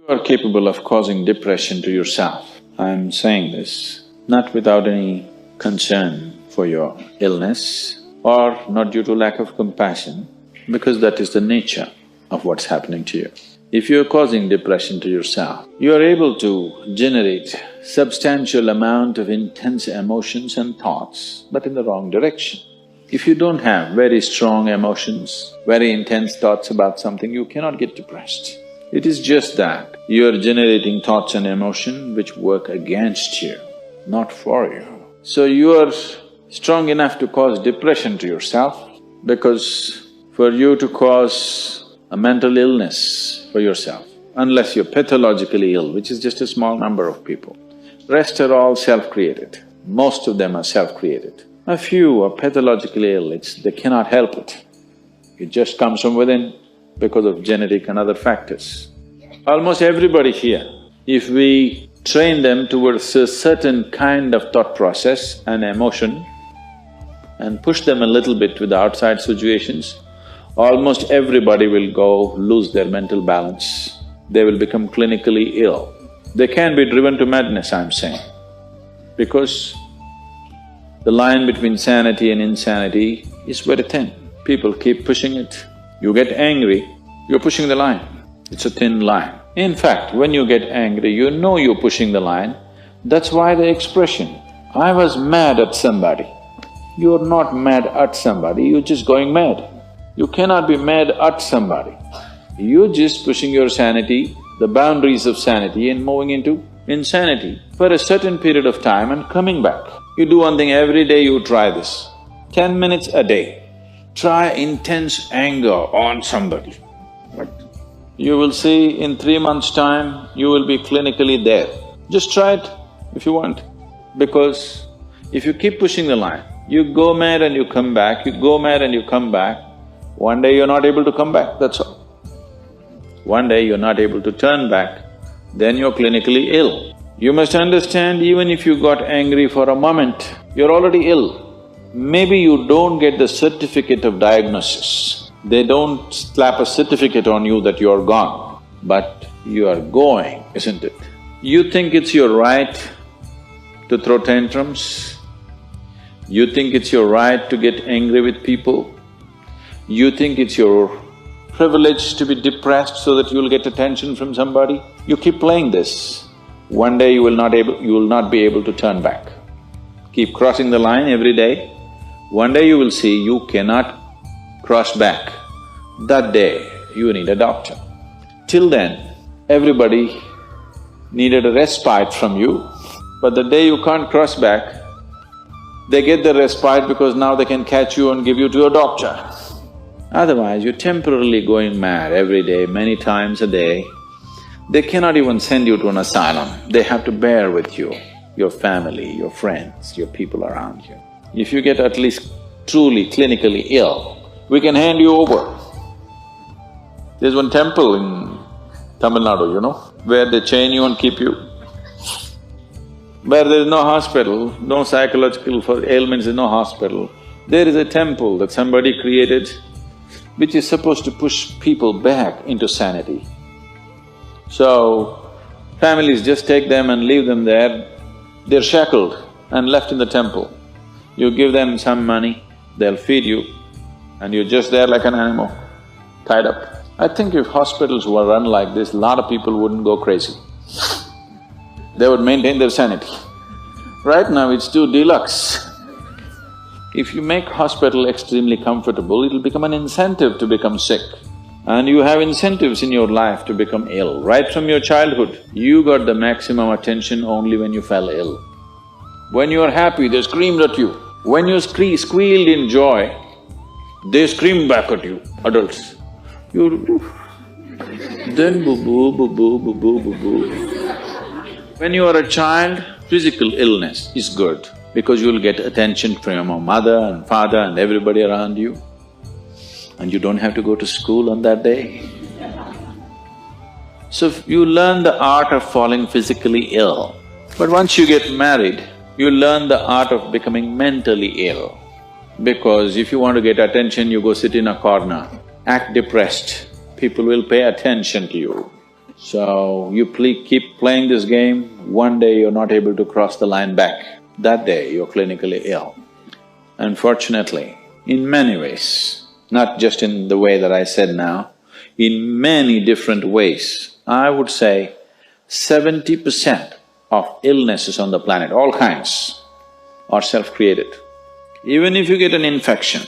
are capable of causing depression to yourself. I'm saying this not without any concern for your illness or not due to lack of compassion, because that is the nature of what's happening to you. If you're causing depression to yourself, you are able to generate substantial amount of intense emotions and thoughts, but in the wrong direction. If you don't have very strong emotions, very intense thoughts about something, you cannot get depressed. It is just that you are generating thoughts and emotion which work against you, not for you. So you are strong enough to cause depression to yourself, because for you to cause a mental illness for yourself, unless you're pathologically ill, which is just a small number of people, rest are all self-created. Most of them are self-created. A few are pathologically ill, they cannot help it. It just comes from within because of genetic and other factors. Almost everybody here, if we train them towards a certain kind of thought process and emotion and push them a little bit with the outside situations, almost everybody will go lose their mental balance. They will become clinically ill. They can be driven to madness, I'm saying, because the line between sanity and insanity is very thin. People keep pushing it. You get angry, you're pushing the line. It's a thin line. In fact, when you get angry, you know you're pushing the line. That's why the expression, "I was mad at somebody." You're not mad at somebody, you're just going mad. You cannot be mad at somebody. You're just pushing your sanity, the boundaries of sanity, and moving into insanity for a certain period of time and coming back. You do one thing every day, you try this. 10 minutes a day, try intense anger on somebody. You will see in 3 months' time, you will be clinically there. Just try it if you want, because if you keep pushing the line, you go mad and you come back, you go mad and you come back, one day you're not able to come back, that's all. One day you're not able to turn back, then you're clinically ill. You must understand, even if you got angry for a moment, you're already ill. Maybe you don't get the certificate of diagnosis. They don't slap a certificate on you that you're gone, but you are going, isn't it? You think it's your right to throw tantrums? You think it's your right to get angry with people? You think it's your privilege to be depressed so that you'll get attention from somebody? You keep playing this. One day you will not be able to turn back. Keep crossing the line every day. One day you will see you cannot cross back. That day, you need a doctor. Till then, everybody needed a respite from you, but the day you can't cross back, they get the respite because now they can catch you and give you to a doctor. Otherwise, you're temporarily going mad every day, many times a day. They cannot even send you to an asylum, they have to bear with you, your family, your friends, your people around you. If you get at least truly clinically ill, we can hand you over. There's one temple in Tamil Nadu, you know, where they chain you and keep you. Where there's no hospital, no psychological for ailments, there's no hospital. There is a temple that somebody created which is supposed to push people back into sanity. So, families just take them and leave them there, they're shackled and left in the temple. You give them some money, they'll feed you, and you're just there like an animal, tied up. I think if hospitals were run like this, a lot of people wouldn't go crazy. They would maintain their sanity. Right now it's too deluxe. If you make hospital extremely comfortable, it'll become an incentive to become sick. And you have incentives in your life to become ill. Right from your childhood, you got the maximum attention only when you fell ill. When you are happy, they screamed at you. When you squealed in joy, they screamed back at you, adults. Then boo-boo, boo-boo, boo-boo, boo-boo. When you are a child, physical illness is good because you'll get attention from your mother and father and everybody around you, and you don't have to go to school on that day. So you learn the art of falling physically ill. But once you get married, you learn the art of becoming mentally ill. Because if you want to get attention, you go sit in a corner, act depressed, people will pay attention to you. So you keep playing this game, one day you're not able to cross the line back. That day you're clinically ill. Unfortunately, in many ways, not just in the way that I said now, in many different ways, I would say 70% of illnesses on the planet, all kinds, are self-created. Even if you get an infection,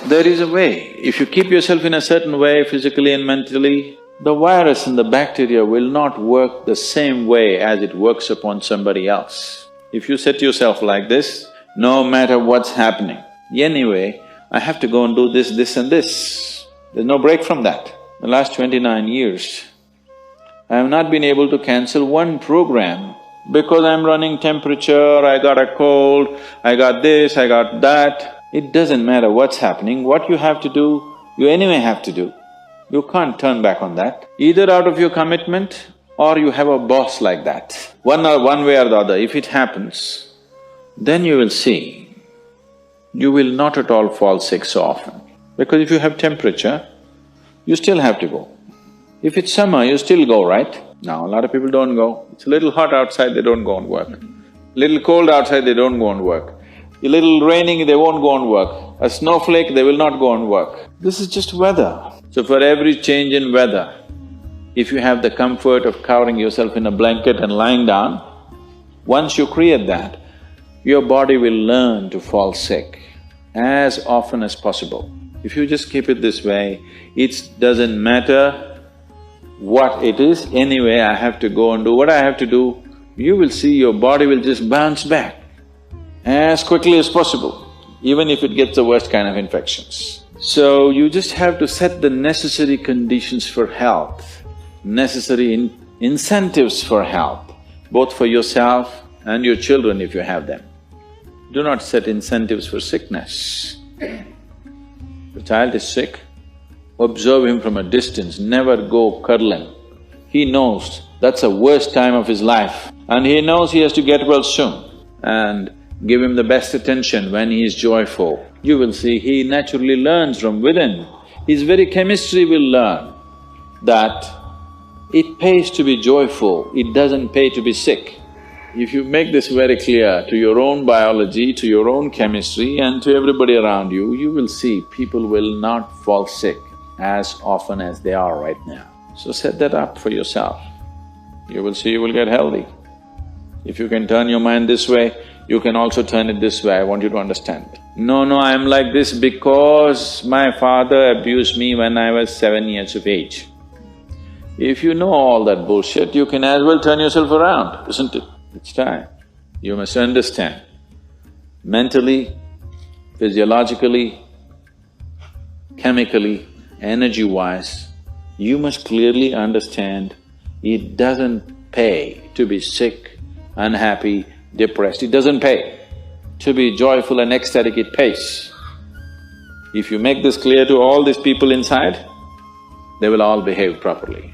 there is a way. If you keep yourself in a certain way, physically and mentally, the virus and the bacteria will not work the same way as it works upon somebody else. If you set yourself like this, no matter what's happening, anyway, I have to go and do this, this and this. There's no break from that. The last 29 years, I have not been able to cancel one program because I'm running temperature, I got a cold, I got this, I got that. It doesn't matter what's happening, what you have to do, you anyway have to do. You can't turn back on that. Either out of your commitment or you have a boss like that. One way or the other, if it happens, then you will see, you will not at all fall sick so often. Because if you have temperature, you still have to go. If it's summer, you still go, right? Now, a lot of people don't go. It's a little hot outside, they don't go and work. Little cold outside, they don't go and work. A little raining, they won't go and work. A snowflake, they will not go and work. This is just weather. So for every change in weather, if you have the comfort of covering yourself in a blanket and lying down, once you create that, your body will learn to fall sick as often as possible. If you just keep it this way, it doesn't matter what it is, anyway I have to go and do what I have to do, you will see your body will just bounce back as quickly as possible, even if it gets the worst kind of infections. So you just have to set the necessary conditions for health, necessary incentives for health, both for yourself and your children if you have them. Do not set incentives for sickness. The child is sick, observe him from a distance, never go cuddling. He knows that's the worst time of his life and he knows he has to get well soon. And give him the best attention when he is joyful. You will see he naturally learns from within. His very chemistry will learn that it pays to be joyful, it doesn't pay to be sick. If you make this very clear to your own biology, to your own chemistry and to everybody around you, you will see people will not fall sick as often as they are right now. So set that up for yourself. You will see you will get healthy. If you can turn your mind this way, you can also turn it this way, I want you to understand. No, I'm like this because my father abused me when I was 7 years of age. If you know all that bullshit, you can as well turn yourself around, isn't it? It's time. You must understand, mentally, physiologically, chemically, energy-wise, you must clearly understand it doesn't pay to be sick, unhappy, depressed, it doesn't pay. To be joyful and ecstatic, it pays. If you make this clear to all these people inside, they will all behave properly.